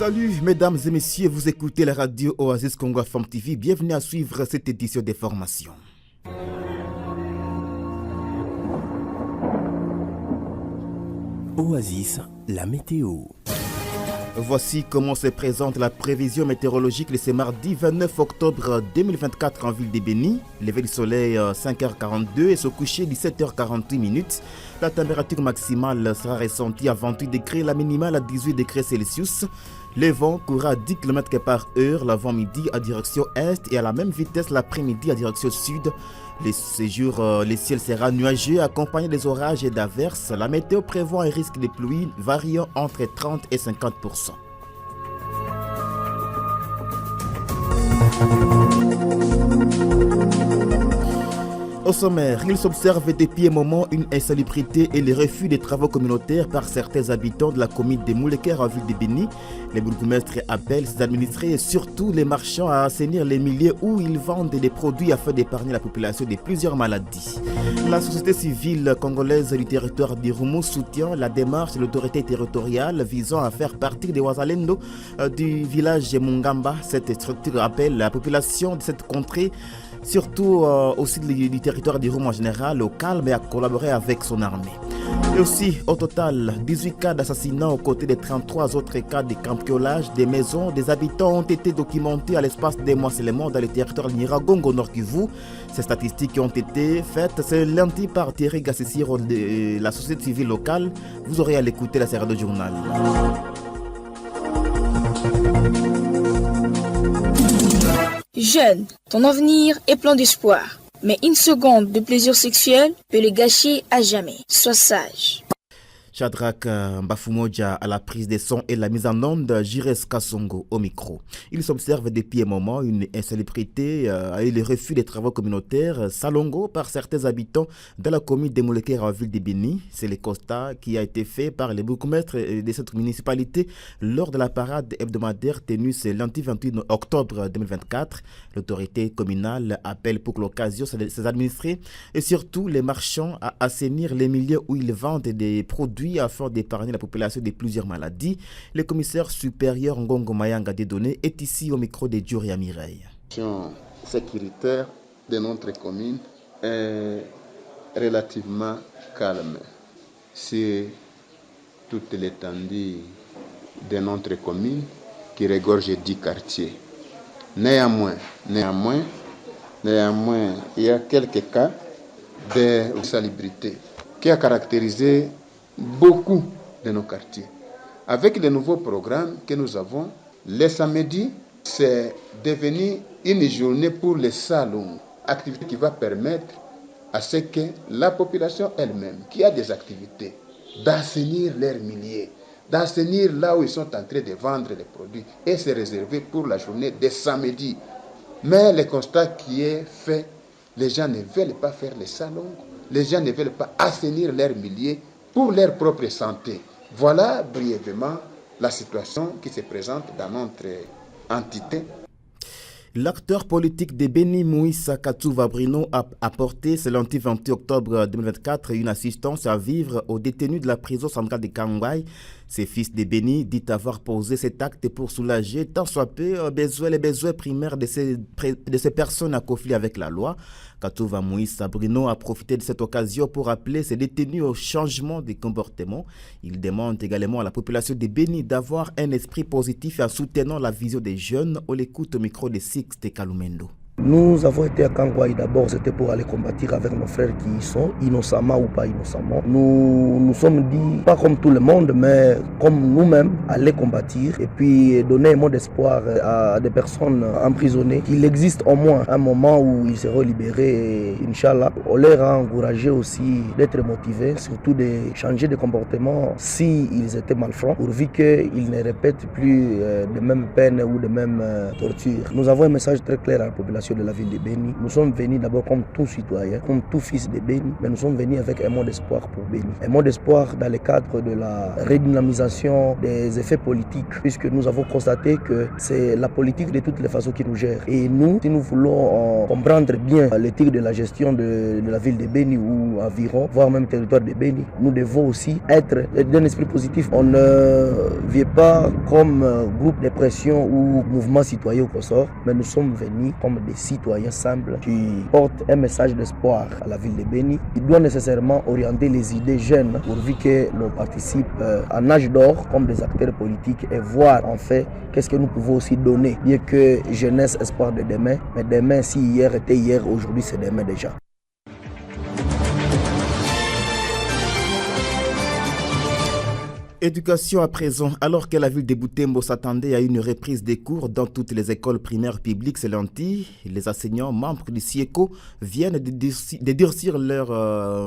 Salut mesdames et messieurs, vous écoutez la radio Oasis Congo Femme TV. Bienvenue à suivre cette édition des formations. Oasis, la météo. Voici comment se présente la prévision météorologique de ce mardi 29 octobre 2024 en ville de Béni. Lever du soleil 5h42 et se coucher 17h48. La température maximale sera ressentie à 28 degrés, la minimale à 18 degrés Celsius. Le vent courra à 10 km par heure l'avant-midi à direction est et à la même vitesse l'après-midi à direction sud. Ce jour, le ciel sera nuageux accompagné des orages et d'averses. La météo prévoit un risque de pluie variant entre 30 et 50%. Au sommaire, il s'observe depuis un moment une insalubrité et le refus des travaux communautaires par certains habitants de la commune de Moulekere en ville de Béni. Les bourgmestres appellent ses administrés et surtout les marchands à assainir les milieux où ils vendent des produits afin d'épargner la population de plusieurs maladies. La société civile congolaise du territoire d'Irumu soutient la démarche de l'autorité territoriale visant à faire partir des Wazalendo du village Mungamba. Cette structure appelle la population de cette contrée surtout aussi du territoire du Rhum en général, au calme et à collaborer avec son armée. Et aussi, au total, 18 cas d'assassinat aux côtés de 33 autres cas de cambriolage des maisons des habitants ont été documentés à l'espace des mois seulement dans le territoire de Nyiragongo au Nord Kivu. Ces statistiques ont été faites ce lundi par Thierry Gassissiro de la société civile locale. Vous aurez à l'écouter la série de journal. Jeune, ton avenir est plein d'espoir. Mais une seconde de plaisir sexuel peut le gâcher à jamais. Sois sage. Shadrach Mbafumoja à la prise des sons et la mise en onde, Jires Kassongo au micro. Il s'observe depuis un moment une insalubrité et le refus des travaux communautaires Salongo par certains habitants de la commune de Moulekere en ville de Béni. C'est le constat qui a été fait par les bourgmestres de cette municipalité lors de la parade hebdomadaire tenue ce lundi 28 octobre 2024. L'autorité communale appelle pour l'occasion ses administrés et surtout les marchands à assainir les milieux où ils vendent des produits afin d'épargner la population de plusieurs maladies. Le commissaire supérieur Ngongo Mayanga Dedonné est ici au micro de Djoria Mireille. La situation sécuritaire de notre commune est relativement calme. C'est toute l'étendue de notre commune qui regorge 10 quartiers. Néanmoins, il y a quelques cas d'insalubrité qui a caractérisé beaucoup de nos quartiers. Avec les nouveaux programmes que nous avons, le samedi, c'est devenu une journée pour les salons, activité qui va permettre à ce que la population elle-même, qui a des activités, d'assainir leurs milieux, d'assainir là où ils sont en train de vendre les produits et se réserver pour la journée de samedi. Mais le constat qui est fait, les gens ne veulent pas faire les salons, les gens ne veulent pas assainir leurs milieux pour leur propre santé. Voilà brièvement la situation qui se présente dans notre entité. L'acteur politique de Béni, Moïsa Katouva Brino, a apporté ce lundi 28 octobre 2024 une assistance à vivre aux détenus de la prison centrale de Kangwai. Ses fils de Béni dit avoir posé cet acte pour soulager tant soit peu les besoins primaires de ces personnes à conflit avec la loi. Katouva Moïsa Brino a profité de cette occasion pour appeler ces détenus au changement de comportement. Il demande également à la population de Béni d'avoir un esprit positif en soutenant la vision des jeunes. On l'écoute au micro de Sixte Kalumendo. Nous avons été à Kangwai d'abord, c'était pour aller combattre avec nos frères qui y sont, innocemment ou pas innocemment. Nous nous sommes dit, pas comme tout le monde, mais comme nous-mêmes, aller combattre et puis donner un mot d'espoir à des personnes emprisonnées, qu'il existe au moins un moment où ils seront libérés, et Inch'Allah. On leur a encouragé aussi d'être motivés, surtout de changer de comportement s'ils étaient malfrats, pourvu qu'ils ne répètent plus de mêmes peines ou de mêmes tortures. Nous avons un message très clair à la population de la ville de Béni. Nous sommes venus d'abord comme tout citoyen, comme tout fils de Béni, mais nous sommes venus avec un mot d'espoir pour Béni. Un mot d'espoir dans le cadre de la redynamisation des des effets politiques, puisque nous avons constaté que c'est la politique de toutes les façons qui nous gère. Et nous, si nous voulons comprendre bien l'éthique de la gestion de la ville de Beni ou environ, voire même territoire de Beni, nous devons aussi être d'un esprit positif. On ne vient pas comme groupe de pression ou mouvement citoyen au consort, mais nous sommes venus comme des citoyens simples qui portent un message d'espoir à la ville de Beni. Il doit nécessairement orienter les idées jeunes pourvu que l'on participe en âge d'or comme des acteurs politiques et voir en fait qu'est-ce que nous pouvons aussi donner. Bien que jeunesse, espoir de demain, mais demain, si hier était hier, aujourd'hui c'est demain déjà. Éducation à présent. Alors que la ville de Butembo s'attendait à une reprise des cours dans toutes les écoles primaires publiques ce lundi, les enseignants membres du CIECO viennent de durcir leur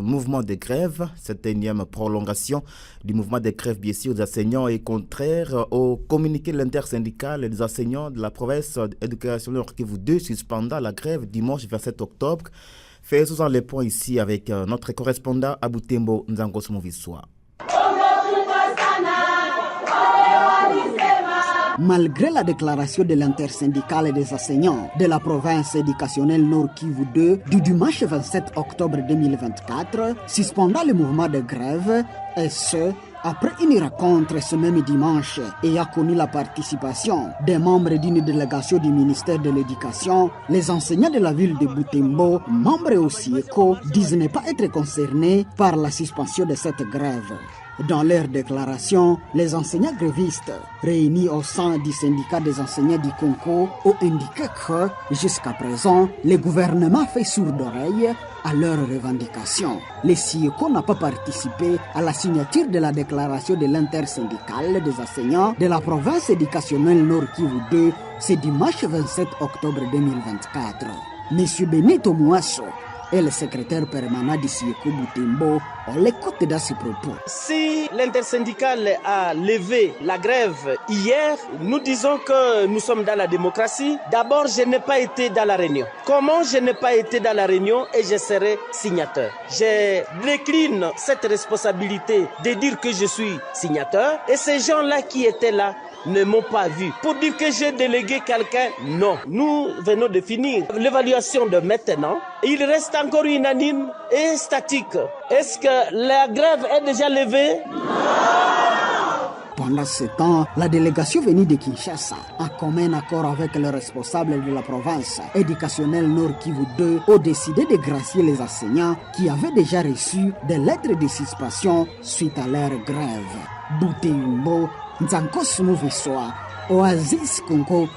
mouvement de grève. Cette énième prolongation du mouvement de grève, bien sûr, des enseignants est contraire au communiqué de l'intersyndical des enseignants de la province d'éducation Nord Kivu 2 suspendant la grève dimanche 27 octobre. Faisons les points ici avec notre correspondant à Butembo, Nzangos Movissoa. Malgré la déclaration de l'intersyndicale des enseignants de la province éducationnelle Nord Kivu 2 du dimanche 27 octobre 2024, suspendant le mouvement de grève, et ce, après une rencontre ce même dimanche et a connu la participation des membres d'une délégation du ministère de l'Éducation, les enseignants de la ville de Butembo, membres au CIECO, disent ne pas être concernés par la suspension de cette grève. Dans leur déclaration, les enseignants grévistes réunis au sein du syndicat des enseignants du Congo ont indiqué que, jusqu'à présent, le gouvernement fait sourde oreille à leurs revendications. Le CIECO n'a pas participé à la signature de la déclaration de l'intersyndicale des enseignants de la province éducationnelle Nord Kivu 2 ce dimanche 27 octobre 2024. M. Benito Mouasso et le secrétaire permanent du CIECO Butembo, on l'écoute dans ses propos. Si l'intersyndicale a levé la grève hier, nous disons que nous sommes dans la démocratie. D'abord, je n'ai pas été dans la réunion. Comment je n'ai pas été dans la réunion et je serai signateur? Je décline cette responsabilité de dire que je suis signateur et ces gens-là qui étaient là ne m'ont pas vu. Pour dire que j'ai délégué quelqu'un, non. Nous venons de finir l'évaluation de maintenant. Il reste encore unanime et statique. Est-ce que la grève est déjà levée? Pendant ce temps, la délégation venue de Kinshasa, en commun accord avec le responsable de la province éducationnelle Nord Kivu 2, ont décidé de gracier les enseignants qui avaient déjà reçu des lettres de suspension suite à leur grève. Butembo, Nzankos Movissoa, Oasis Congo,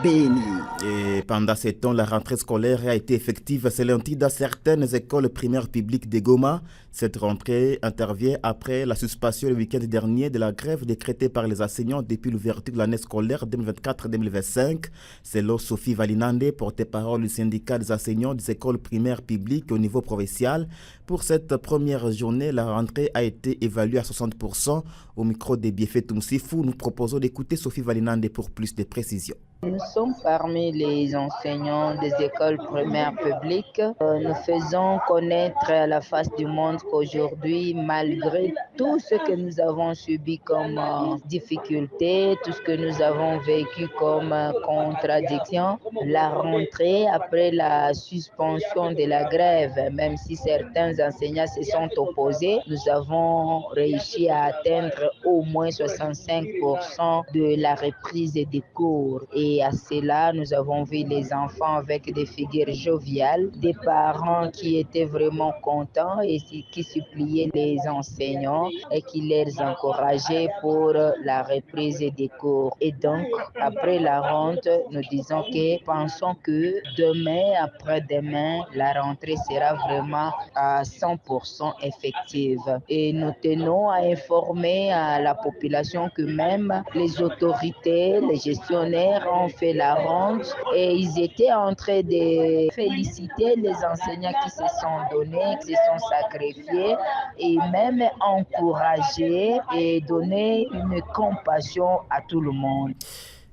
Beni. Et pendant ce temps, la rentrée scolaire a été effective ce lundi dans certaines écoles primaires publiques de Goma. Cette rentrée intervient après la suspension le week-end dernier de la grève décrétée par les enseignants depuis l'ouverture de l'année scolaire 2024-2025. Selon Sophie Valinande, porte-parole du syndicat des enseignants des écoles primaires publiques au niveau provincial, pour cette première journée, la rentrée a été évaluée à 60%. Au micro de Biefé Toumsifou, nous proposons d'écouter Sophie Valinande pour plus de précisions. Nous sommes parmi les enseignants des écoles primaires publiques. Nous faisons connaître à la face du monde qu'aujourd'hui, malgré tout ce que nous avons subi comme difficultés, tout ce que nous avons vécu comme contradiction, la rentrée après la suspension de la grève, même si certains enseignants se sont opposés, nous avons réussi à atteindre au moins 65% de la reprise des cours. Et à cela, nous avons vu les enfants avec des figures joviales, des parents qui étaient vraiment contents et qui suppliaient les enseignants et qui les encourageaient pour la reprise des cours. Et donc, après la rentrée, nous disons que pensons que demain, après-demain, la rentrée sera vraiment à 100% effective. Et nous tenons à informer à la population que même les autorités, les gestionnaires ont fait la ronde et ils étaient en train de féliciter les enseignants qui se sont donnés, qui se sont sacrifiés et même encourager et donner une compassion à tout le monde.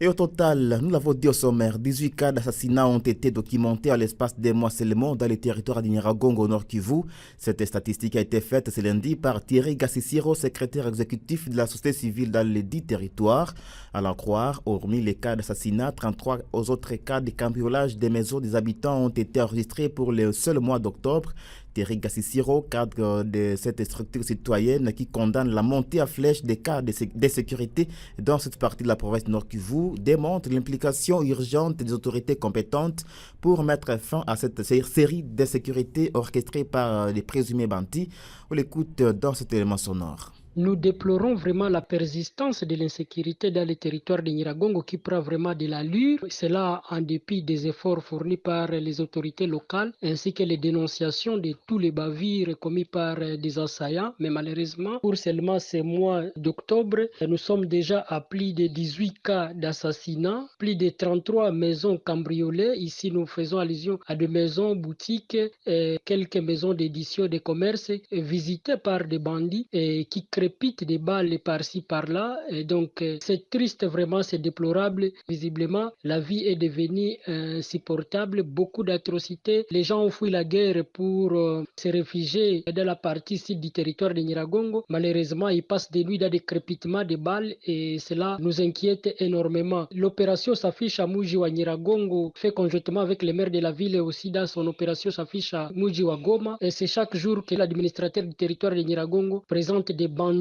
Et au total, nous l'avons dit au sommaire, 18 cas d'assassinat ont été documentés à l'espace des mois seulement dans les territoires d'Nyiragongo au Nord Kivu. Cette statistique a été faite ce lundi par Thierry Gassissiro, secrétaire exécutif de la société civile dans les 10 territoires. À l'en croire, hormis les cas d'assassinat, 33 autres cas de cambriolage des maisons des habitants ont été enregistrés pour le seul mois d'octobre. Thierry Gassissiro, cadre de cette structure citoyenne qui condamne la montée à flèche des cas d'insécurité dans cette partie de la province de Nord Kivu, démontre l'implication urgente des autorités compétentes pour mettre fin à cette série d'insécurités orchestrées par les présumés bandits. On l'écoute dans cet élément sonore. Nous déplorons vraiment la persistance de l'insécurité dans les territoires de Nyiragongo qui prend vraiment de l'allure. Cela en dépit des efforts fournis par les autorités locales ainsi que les dénonciations de tous les bavures commis par des assaillants. Mais malheureusement, pour seulement ces mois d'octobre, nous sommes déjà à plus de 18 cas d'assassinat, plus de 33 maisons cambriolées. Ici, nous faisons allusion à des maisons, boutiques, et quelques maisons d'édition de commerce visitées par des bandits et qui crépitent des balles par-ci par-là. Et donc c'est triste, vraiment, c'est déplorable. Visiblement, la vie est devenue insupportable. Beaucoup d'atrocités. Les gens ont fui la guerre pour se réfugier dans la partie sud du territoire de Nyiragongo. Malheureusement, ils passent des nuits dans des crépitements de balles et cela nous inquiète énormément. L'opération s'affiche à Mujiwa Nyiragongo, fait conjointement avec le maire de la ville et aussi dans son opération s'affiche à Mujiwa Goma. Et c'est chaque jour que l'administrateur du territoire de Nyiragongo présente des bandits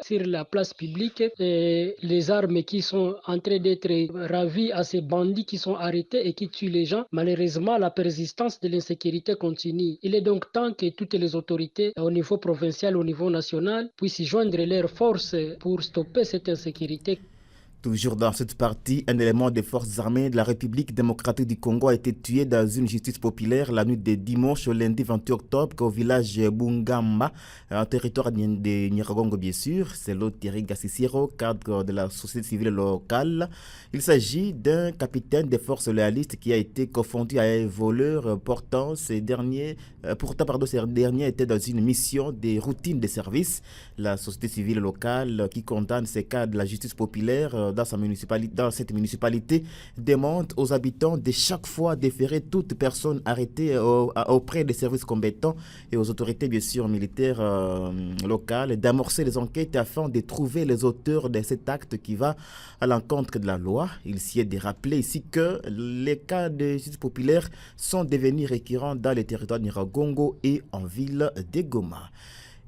sur la place publique et les armes qui sont en train d'être ravies à ces bandits qui sont arrêtés et qui tuent les gens. Malheureusement, la persistance de l'insécurité continue. Il est donc temps que toutes les autorités au niveau provincial, au niveau national puissent joindre leurs forces pour stopper cette insécurité. Toujours dans cette partie, un élément des forces armées de la République démocratique du Congo a été tué dans une justice populaire la nuit de dimanche au lundi 28 octobre au village Bungamba, en territoire de Nyiragongo bien sûr. C'est l'autre Thierry Gassissiro, cadre de la société civile locale. Il s'agit d'un capitaine des forces loyalistes qui a été confondu à un voleur pourtant ces derniers étaient dans une mission de routine de service. La société civile locale qui condamne ces cas de la justice populaire dans cette municipalité demande aux habitants de chaque fois déférer toute personne arrêtée auprès des services compétents et aux autorités bien sûr militaires locales d'amorcer les enquêtes afin de trouver les auteurs de cet acte qui va à l'encontre de la loi. Il s'y est de rappeler ici que les cas de justice populaire sont devenus récurrents dans les territoires de Nyiragongo et en ville de Goma.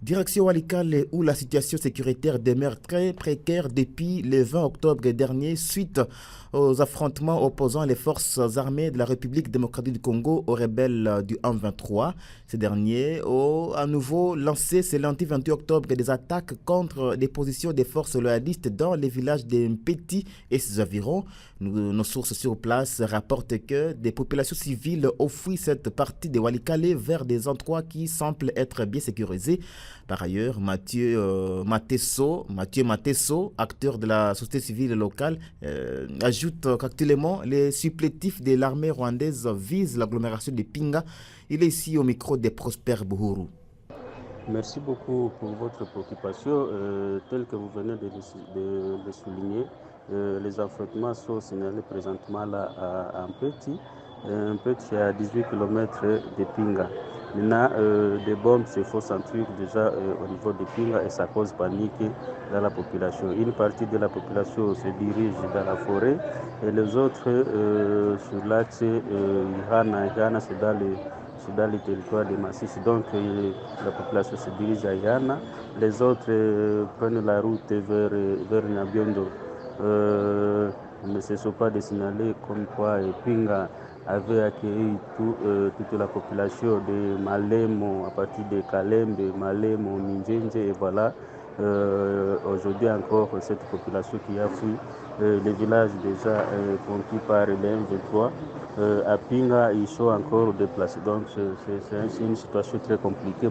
Direction Walikale où la situation sécuritaire demeure très précaire depuis le 20 octobre dernier suite aux affrontements opposant les forces armées de la République démocratique du Congo aux rebelles du M23. Ces derniers ont à nouveau lancé ce lundi 28 octobre des attaques contre des positions des forces loyalistes dans les villages de Mpeti et ses environs. Nos sources sur place rapportent que des populations civiles ont fui cette partie de Walikale vers des endroits qui semblent être bien sécurisés. Par ailleurs, Mathieu Matesso, acteur de la société civile locale, ajoute qu'actuellement, les supplétifs de l'armée rwandaise visent l'agglomération de Pinga. Il est ici au micro de Prosper Buhuru. Merci beaucoup pour votre préoccupation. Tel que vous venez de le souligner, les affrontements sont signalés présentement là à Mpeti. Mpeti est à 18 km de Pinga. Maintenant, des bombes se font sentir déjà au niveau de Pinga et ça cause panique dans la population. Une partie de la population se dirige dans la forêt et les autres sur l'axe Ihana, c'est dans le territoire de Massis. Donc la population se dirige à Ihana. Les autres prennent la route vers Nyabiondo. Ne cessons pas de signaler comme quoi Pinga avait accueilli toute la population de Malemo à partir de Kalem, de Malemo, Minjenje et voilà. Aujourd'hui encore cette population qui a fui les villages déjà conquis par les M23 à Pinga, ils sont encore déplacés. Donc c'est une situation très compliquée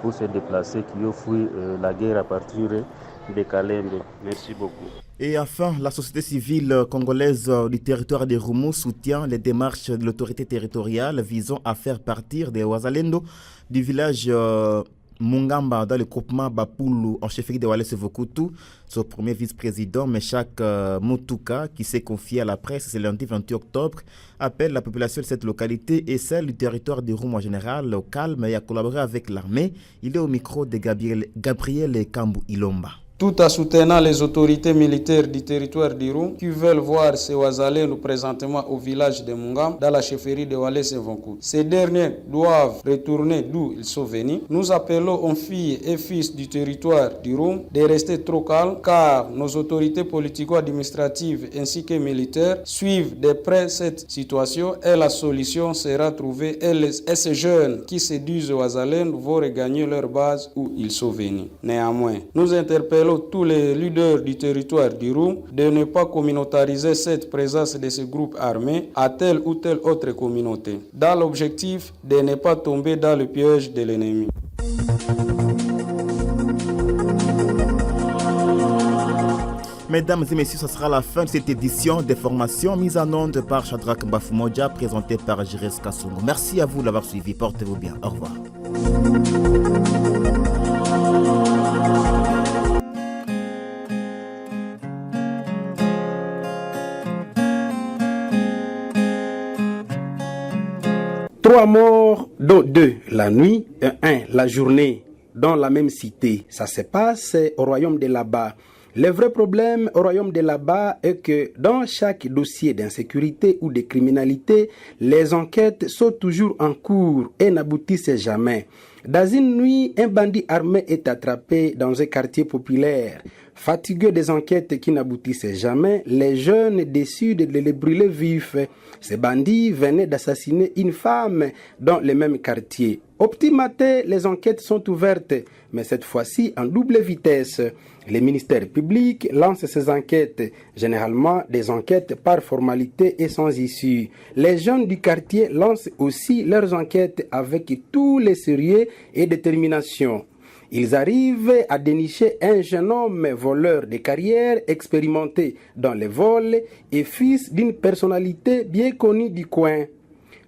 pour se déplacer qui ont fui la guerre à partir de Kalem. Merci beaucoup. Et enfin, la société civile congolaise du territoire de Roumu soutient les démarches de l'autorité territoriale visant à faire partir des Wazalendo du village Mungamba dans le groupement Bapoulou en chefferie de Walese Vokutu. Son premier vice-président, Meshak Moutouka, qui s'est confié à la presse ce lundi 28 octobre, appelle la population de cette localité et celle du territoire du Roume en général au calme et à collaborer avec l'armée. Il est au micro de Gabriel Kambou Ilomba. Tout en soutenant les autorités militaires du territoire d'Irum qui veulent voir ces Ouazalènes présentement au village de Mungam dans la chefferie de Walese Vonkou. Ces derniers doivent retourner d'où ils sont venus. Nous appelons aux filles et fils du territoire d'Irum de rester trop calmes car nos autorités politico-administratives ainsi que militaires suivent de près cette situation et la solution sera trouvée et ces jeunes qui séduisent Ouazalènes vont regagner leur base où ils sont venus. Néanmoins, nous interpellons tous les leaders du territoire du Roume de ne pas communautariser cette présence de ce groupe armé à telle ou telle autre communauté, dans l'objectif de ne pas tomber dans le piège de l'ennemi. Mesdames et messieurs, ce sera la fin de cette édition des formations mise en onde par Shadrach Mbafoumoja, présentée par Jires Kassongo. Merci à vous de l'avoir suivi. Portez-vous bien. Au revoir. Trois morts, dont 2 la nuit et 1 la journée, dans la même cité. Ça se passe au royaume de là-bas. Le vrai problème au royaume de là-bas est que dans chaque dossier d'insécurité ou de criminalité, les enquêtes sont toujours en cours et n'aboutissent jamais. Dans une nuit, un bandit armé est attrapé dans un quartier populaire. Fatigués des enquêtes qui n'aboutissaient jamais, les jeunes décident de les brûler vifs. Ces bandits venaient d'assassiner une femme dans le même quartier. Au petit matin, les enquêtes sont ouvertes, mais cette fois-ci en double vitesse. Les ministères publics lancent ces enquêtes, généralement des enquêtes par formalité et sans issue. Les jeunes du quartier lancent aussi leurs enquêtes avec tout le sérieux et détermination. Ils arrivent à dénicher un jeune homme voleur de carrière expérimenté dans les vols et fils d'une personnalité bien connue du coin.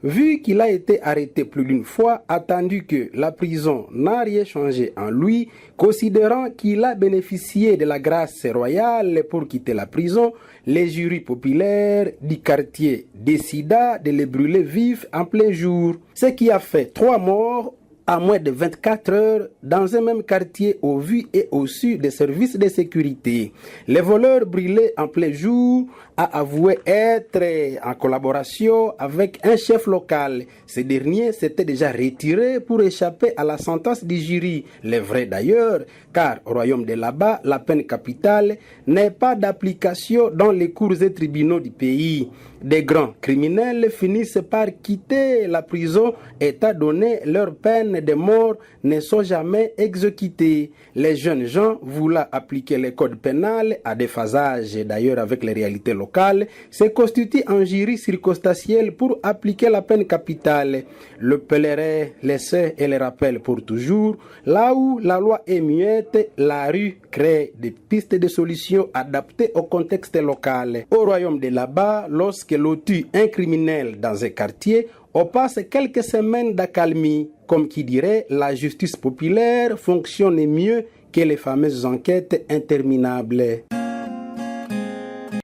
Vu qu'il a été arrêté plus d'une fois, attendu que la prison n'a rien changé en lui, considérant qu'il a bénéficié de la grâce royale pour quitter la prison, les jurys populaires du quartier décida de les brûler vifs en plein jour, ce qui a fait 3 morts à moins de 24 heures dans un même quartier au vu et au su des services de sécurité. Les voleurs brûlés en plein jour a avoué être en collaboration avec un chef local. Ce dernier s'était déjà retiré pour échapper à la sentence du jury. Le vrai d'ailleurs, car au royaume de là-bas, la peine capitale n'est pas d'application dans les cours et tribunaux du pays. Des grands criminels finissent par quitter la prison étant donné leur peine de mort ne sont jamais exécutés. Les jeunes gens voulant appliquer les codes pénals à déphasage d'ailleurs avec les réalités locales se constituent en jury circonstanciel pour appliquer la peine capitale. Le pèlerin, l'essai et le rappel pour toujours. Là où la loi est muette, la rue crée des pistes de solutions adaptées au contexte local. Au royaume de là-bas, lorsque l'on tue un criminel dans un quartier, on passe quelques semaines d'accalmie. Comme qui dirait, la justice populaire fonctionne mieux que les fameuses enquêtes interminables.